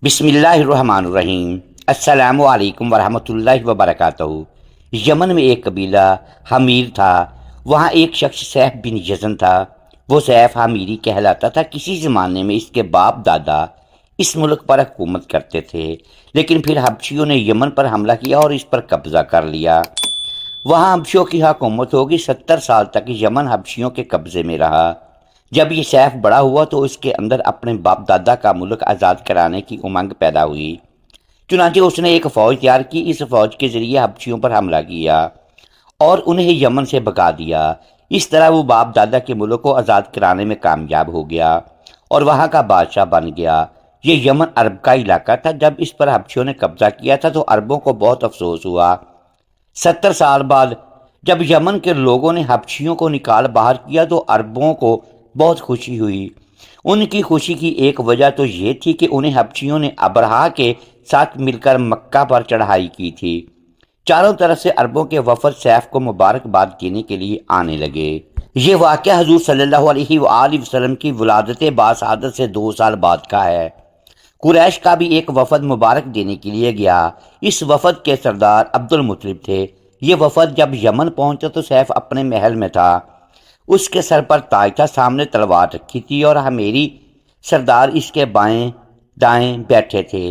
بسم اللہ الرحمن الرحیم۔ السلام علیکم ورحمۃ اللہ وبرکاتہ۔ یمن میں ایک قبیلہ حمیر تھا۔ وہاں ایک شخص سیف بن یزن تھا۔ وہ سیف حمیری کہلاتا تھا۔ کسی زمانے میں اس کے باپ دادا اس ملک پر حکومت کرتے تھے، لیکن پھر حبشیوں نے یمن پر حملہ کیا اور اس پر قبضہ کر لیا۔ وہاں حبشیوں کی حکومت ہوگی۔ 70 سال تک یمن حبشیوں کے قبضے میں رہا۔ جب یہ سیف بڑا ہوا تو اس کے اندر اپنے باپ دادا کا ملک آزاد کرانے کی امنگ پیدا ہوئی۔ چنانچہ اس نے ایک فوج تیار کی۔ اس فوج کے ذریعے حبشیوں پر حملہ کیا اور انہیں یمن سے بھگا دیا۔ اس طرح وہ باپ دادا کے ملک کو آزاد کرانے میں کامیاب ہو گیا اور وہاں کا بادشاہ بن گیا۔ یہ یمن عرب کا علاقہ تھا۔ جب اس پر حبشیوں نے قبضہ کیا تھا تو عربوں کو بہت افسوس ہوا۔ 70 سال بعد جب یمن کے لوگوں نے حبشیوں کو نکال باہر کیا تو عربوں کو بہت خوشی ہوئی۔ ان کی خوشی کی ایک وجہ تو یہ تھی کہ انہیں حبشیوں نے ابرہہ کے ساتھ مل کر مکہ پر چڑھائی کی تھی۔ چاروں طرف سے عربوں کے وفد سیف کو مبارکباد دینے کے لیے آنے لگے۔ یہ واقعہ حضور صلی اللہ علیہ وآلہ وسلم کی ولادت باسعادت سے 2 سال بعد کا ہے۔ قریش کا بھی ایک وفد مبارک دینے کے لیے گیا۔ اس وفد کے سردار عبد المطلب تھے۔ یہ وفد جب یمن پہنچا تو سیف اپنے محل میں تھا۔ اس کے سر پر تاج تھا، سامنے تلوار رکھی تھی اور حمیری سردار اس کے بائیں دائیں بیٹھے تھے۔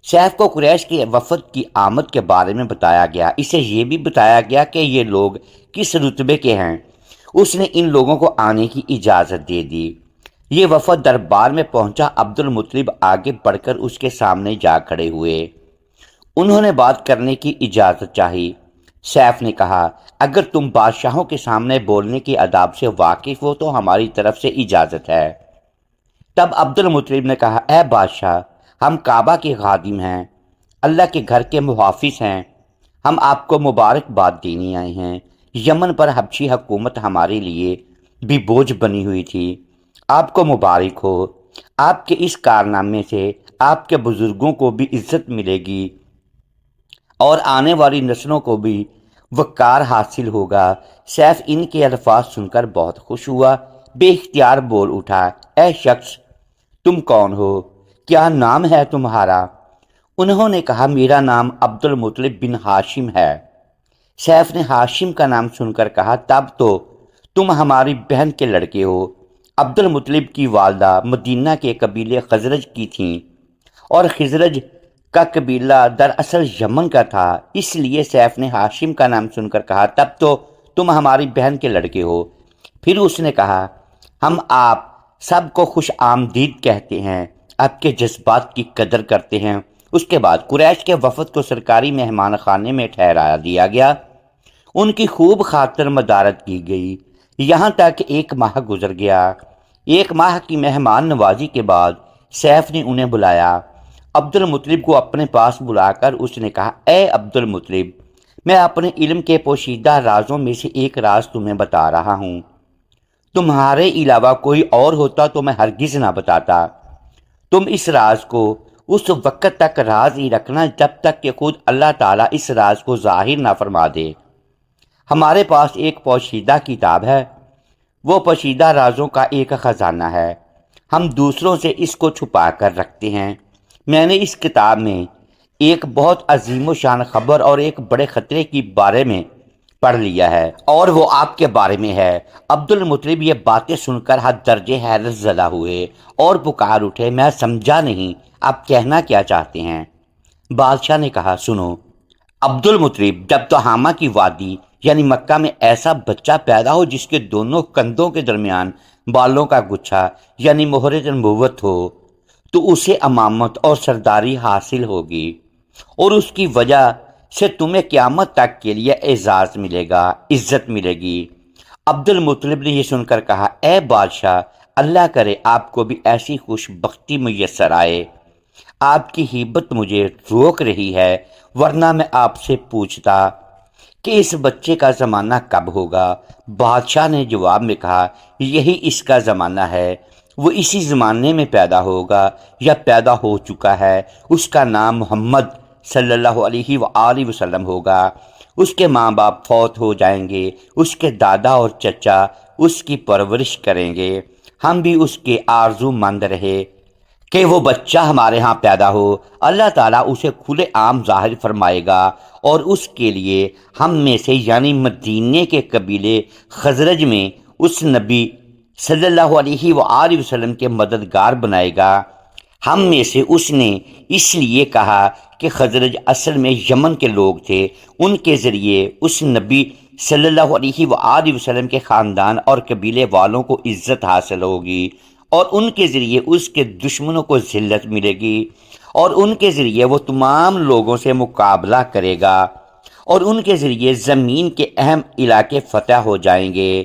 سیف کو قریش کے وفد کی آمد کے بارے میں بتایا گیا۔ اسے یہ بھی بتایا گیا کہ یہ لوگ کس رتبے کے ہیں۔ اس نے ان لوگوں کو آنے کی اجازت دے دی۔ یہ وفد دربار میں پہنچا۔ عبد المطلب آگے بڑھ کر اس کے سامنے جا کھڑے ہوئے۔ انہوں نے بات کرنے کی اجازت چاہی۔ سیف نے کہا، اگر تم بادشاہوں کے سامنے بولنے کے آداب سے واقف ہو تو ہماری طرف سے اجازت ہے۔ تب عبد المطلب نے کہا، اے بادشاہ، ہم کعبہ کے خادم ہیں، اللہ کے گھر کے محافظ ہیں۔ ہم آپ کو مبارکباد دینے آئے ہیں۔ یمن پر حبشی حکومت ہمارے لیے بھی بوجھ بنی ہوئی تھی۔ آپ کو مبارک ہو۔ آپ کے اس کارنامے سے آپ کے بزرگوں کو بھی عزت ملے گی اور آنے والی نسلوں کو بھی وقار حاصل ہوگا۔ سیف ان کے الفاظ سن کر بہت خوش ہوا۔ بے اختیار بول اٹھا، اے شخص، تم کون ہو؟ کیا نام ہے تمہارا؟ انہوں نے کہا، میرا نام عبد المطلب بن ہاشم ہے۔ سیف نے ہاشم کا نام سن کر کہا، تب تو تم ہماری بہن کے لڑکے ہو۔ عبد المطلب کی والدہ مدینہ کے قبیلے خزرج کی تھیں اور خزرج کا قبیلہ دراصل یمن کا تھا۔ اس لیے سیف نے ہاشم کا نام سن کر کہا، تب تو تم ہماری بہن کے لڑکے ہو۔ پھر اس نے کہا، ہم آپ سب کو خوش آمدید کہتے ہیں، آپ کے جذبات کی قدر کرتے ہیں۔ اس کے بعد قریش کے وفد کو سرکاری مہمان خانے میں ٹھہرا دیا گیا۔ ان کی خوب خاطر مدارت کی گئی، یہاں تک 1 ماہ گزر گیا۔ 1 ماہ کی مہمان نوازی کے بعد سیف نے انہیں بلایا۔ عبد المطلب کو اپنے پاس بلا کر اس نے کہا، اے عبد المطلب، میں اپنے علم کے پوشیدہ رازوں میں سے ایک راز تمہیں بتا رہا ہوں۔ تمہارے علاوہ کوئی اور ہوتا تو میں ہرگز نہ بتاتا۔ تم اس راز کو اس وقت تک راز ہی رکھنا جب تک کہ خود اللہ تعالیٰ اس راز کو ظاہر نہ فرما دے۔ ہمارے پاس ایک پوشیدہ کتاب ہے، وہ پوشیدہ رازوں کا ایک خزانہ ہے۔ ہم دوسروں سے اس کو چھپا کر رکھتے ہیں۔ میں نے اس کتاب میں ایک بہت عظیم و شان خبر اور ایک بڑے خطرے کے بارے میں پڑھ لیا ہے، اور وہ آپ کے بارے میں ہے۔ عبد المطلب یہ باتیں سن کر حد درجے حیرت زدہ ہوئے اور پکار اٹھے، میں سمجھا نہیں، آپ کہنا کیا چاہتے ہیں؟ بادشاہ نے کہا، سنو۔ عبد المطلب، جب تہامہ کی وادی یعنی مکہ میں ایسا بچہ پیدا ہو جس کے دونوں کندھوں کے درمیان بالوں کا گچھا یعنی مہر نبوت ہو تو اسے امامت اور سرداری حاصل ہوگی، اور اس کی وجہ سے تمہیں قیامت تک کے لیے اعزاز ملے گا، عزت ملے گی۔ عبد المطلب نے یہ سن کر کہا، اے بادشاہ، اللہ کرے آپ کو بھی ایسی خوش بختی میسر آئے۔ آپ کی ہیبت مجھے روک رہی ہے، ورنہ میں آپ سے پوچھتا کہ اس بچے کا زمانہ کب ہوگا۔ بادشاہ نے جواب میں کہا، یہی اس کا زمانہ ہے، وہ اسی زمانے میں پیدا ہوگا یا پیدا ہو چکا ہے۔ اس کا نام محمد صلی اللہ علیہ وآلہ وسلم ہوگا۔ اس کے ماں باپ فوت ہو جائیں گے، اس کے دادا اور چچا اس کی پرورش کریں گے۔ ہم بھی اس کے آرزو مند رہے کہ وہ بچہ ہمارے ہاں پیدا ہو، اللہ تعالیٰ اسے کھلے عام ظاہر فرمائے گا، اور اس کے لیے ہم میں سے یعنی مدینے کے قبیلے خزرج میں اس نبی صلی اللہ علیہ وآلہ وسلم کے مددگار بنائے گا۔ ہم میں سے اس نے اس لیے کہا کہ خزرج اصل میں یمن کے لوگ تھے، ان کے ذریعے اس نبی صلی اللہ علیہ وآلہ وسلم کے خاندان اور قبیلے والوں کو عزت حاصل ہوگی، اور ان کے ذریعے اس کے دشمنوں کو ذلت ملے گی، اور ان کے ذریعے وہ تمام لوگوں سے مقابلہ کرے گا، اور ان کے ذریعے زمین کے اہم علاقے فتح ہو جائیں گے۔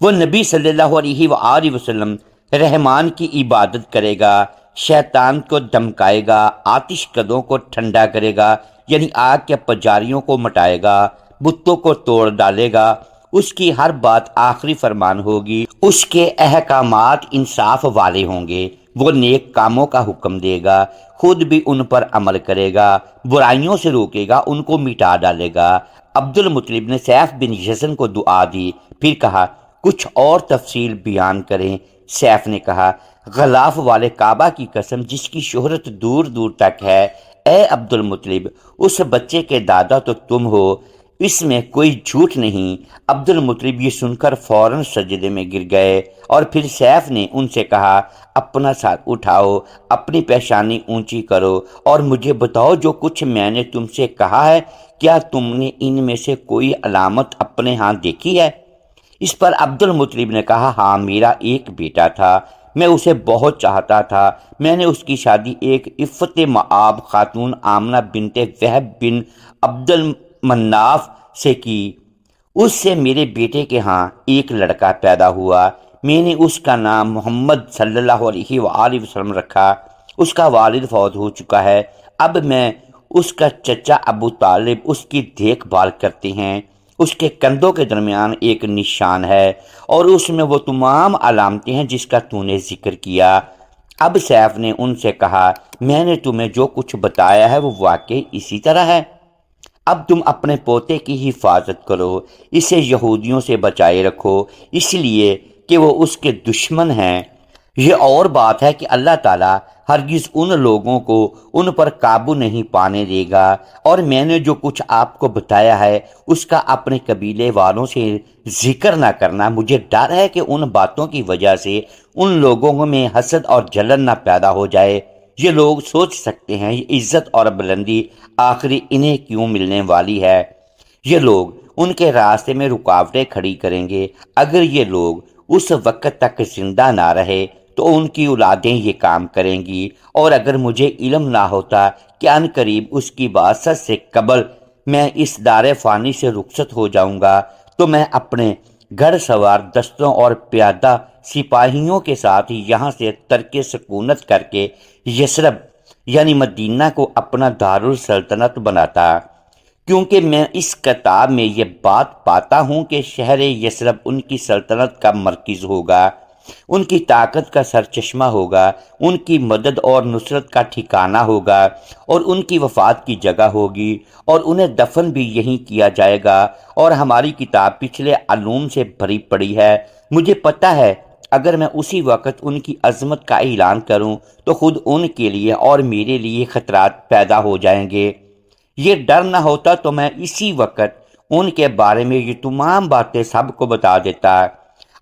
وہ نبی صلی اللہ علیہ وآلہ وسلم رحمان کی عبادت کرے گا، شیطان کو دمکائے گا، آتش کدوں کو ٹھنڈا کرے گا یعنی آگ کے پجاریوں کو مٹائے گا، بتوں کو توڑ ڈالے گا، اس کی ہر بات آخری فرمان ہوگی، اس کے احکامات انصاف والے ہوں گے، وہ نیک کاموں کا حکم دے گا، خود بھی ان پر عمل کرے گا، برائیوں سے روکے گا، ان کو مٹا ڈالے گا۔ عبد المطلب نے سیف بن یزن کو دعا دی، پھر کہا کچھ اور تفصیل بیان کریں۔ سیف نے کہا غلاف والے کعبہ کی قسم جس کی شہرت دور دور تک ہے، اے عبد المطلب، اس بچے کے دادا تو تم ہو، اس میں کوئی جھوٹ نہیں۔ عبد المطلب یہ سن کر فوراً سجدے میں گر گئے، اور پھر سیف نے ان سے کہا اپنا سر اٹھاؤ، اپنی پیشانی اونچی کرو، اور مجھے بتاؤ جو کچھ میں نے تم سے کہا ہے، کیا تم نے ان میں سے کوئی علامت اپنے ہاں دیکھی ہے؟ اس پر عبد المطلب نے کہا ہاں، میرا ایک بیٹا تھا، میں اسے بہت چاہتا تھا، میں نے اس کی شادی ایک عفت مآب خاتون آمنہ بنت وہب بن عبد المناف سے کی، اس سے میرے بیٹے کے ہاں ایک لڑکا پیدا ہوا، میں نے اس کا نام محمد صلی اللہ علیہ وآلہ وسلم رکھا، اس کا والد فوت ہو چکا ہے، اب میں اس کا چچا ابو طالب اس کی دیکھ بھال کرتے ہیں، اس کے کندھوں کے درمیان ایک نشان ہے، اور اس میں وہ تمام علامتیں ہیں جس کا تو نے ذکر کیا۔ اب سیف نے ان سے کہا میں نے تمہیں جو کچھ بتایا ہے وہ واقعی اسی طرح ہے، اب تم اپنے پوتے کی حفاظت کرو، اسے یہودیوں سے بچائے رکھو، اس لیے کہ وہ اس کے دشمن ہیں۔ یہ اور بات ہے کہ اللہ تعالیٰ ہرگز ان لوگوں کو ان پر قابو نہیں پانے دے گا، اور میں نے جو کچھ آپ کو بتایا ہے اس کا اپنے قبیلے والوں سے ذکر نہ کرنا، مجھے ڈر ہے کہ ان باتوں کی وجہ سے ان لوگوں میں حسد اور جلن نہ پیدا ہو جائے۔ یہ لوگ سوچ سکتے ہیں یہ عزت اور بلندی آخری انہیں کیوں ملنے والی ہے، یہ لوگ ان کے راستے میں رکاوٹیں کھڑی کریں گے، اگر یہ لوگ اس وقت تک زندہ نہ رہے تو ان کی اولادیں یہ کام کریں گی، اور اگر مجھے علم نہ ہوتا کہ ان قریب اس کی بعثت سے قبل میں اس دار فانی سے رخصت ہو جاؤں گا تو میں اپنے گھڑ سوار دستوں اور پیادہ سپاہیوں کے ساتھ یہاں سے ترک سکونت کر کے یثرب یعنی مدینہ کو اپنا دارالسلطنت بناتا، کیونکہ میں اس کتاب میں یہ بات پاتا ہوں کہ شہر یثرب ان کی سلطنت کا مرکز ہوگا، ان کی طاقت کا سرچشمہ ہوگا، ان کی مدد اور نصرت کا ٹھکانہ ہوگا، اور ان کی وفات کی جگہ ہوگی، اور انہیں دفن بھی یہیں کیا جائے گا، اور ہماری کتاب پچھلے علوم سے بھری پڑی ہے، مجھے پتہ ہے اگر میں اسی وقت ان کی عظمت کا اعلان کروں تو خود ان کے لیے اور میرے لیے خطرات پیدا ہو جائیں گے، یہ ڈر نہ ہوتا تو میں اسی وقت ان کے بارے میں یہ تمام باتیں سب کو بتا دیتا،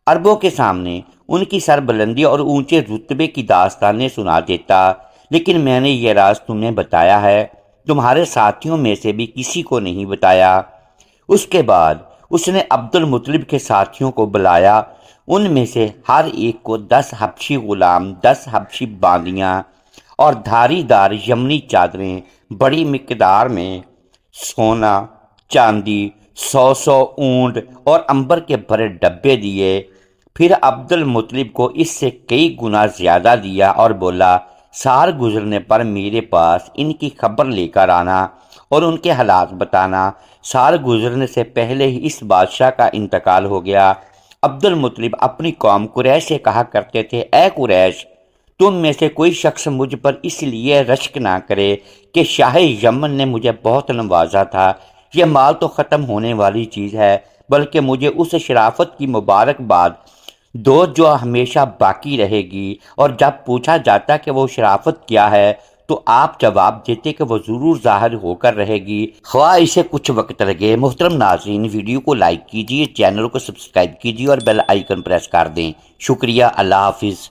عربوں کے سامنے ان کی سربلندی اور اونچے رتبے کی داستانیں سنا دیتا، لیکن میں نے یہ راز تمہیں بتایا ہے، تمہارے ساتھیوں میں سے بھی کسی کو نہیں بتایا۔ اس کے بعد اس نے عبد المطلب کے ساتھیوں کو بلایا، ان میں سے ہر ایک کو 10 حبشی غلام، 10 حبشی باندیاں اور دھاری دار یمنی چادریں، بڑی مقدار میں سونا چاندی، 100 اونٹ اور عنبر کے بھرے ڈبے دیے۔ پھر عبد المطلب کو اس سے کئی گنا زیادہ دیا اور بولا سال گزرنے پر میرے پاس ان کی خبر لے کر آنا اور ان کے حالات بتانا۔ سال گزرنے سے پہلے ہی اس بادشاہ کا انتقال ہو گیا۔ عبد المطلب اپنی قوم قریش سے کہا کرتے تھے اے قریش، تم میں سے کوئی شخص مجھ پر اس لیے رشک نہ کرے کہ شاہ یمن نے مجھے بہت نوازا تھا، یہ مال تو ختم ہونے والی چیز ہے، بلکہ مجھے اس شرافت کی مبارک باد دوست جو ہمیشہ باقی رہے گی، اور جب پوچھا جاتا کہ وہ شرافت کیا ہے تو آپ جواب دیتے کہ وہ ضرور ظاہر ہو کر رہے گی، خواہ اسے کچھ وقت لگے۔ محترم ناظرین، ویڈیو کو لائک کیجیے، چینل کو سبسکرائب کیجیے اور بیل آئیکن پریس کر دیں۔ شکریہ، اللہ حافظ۔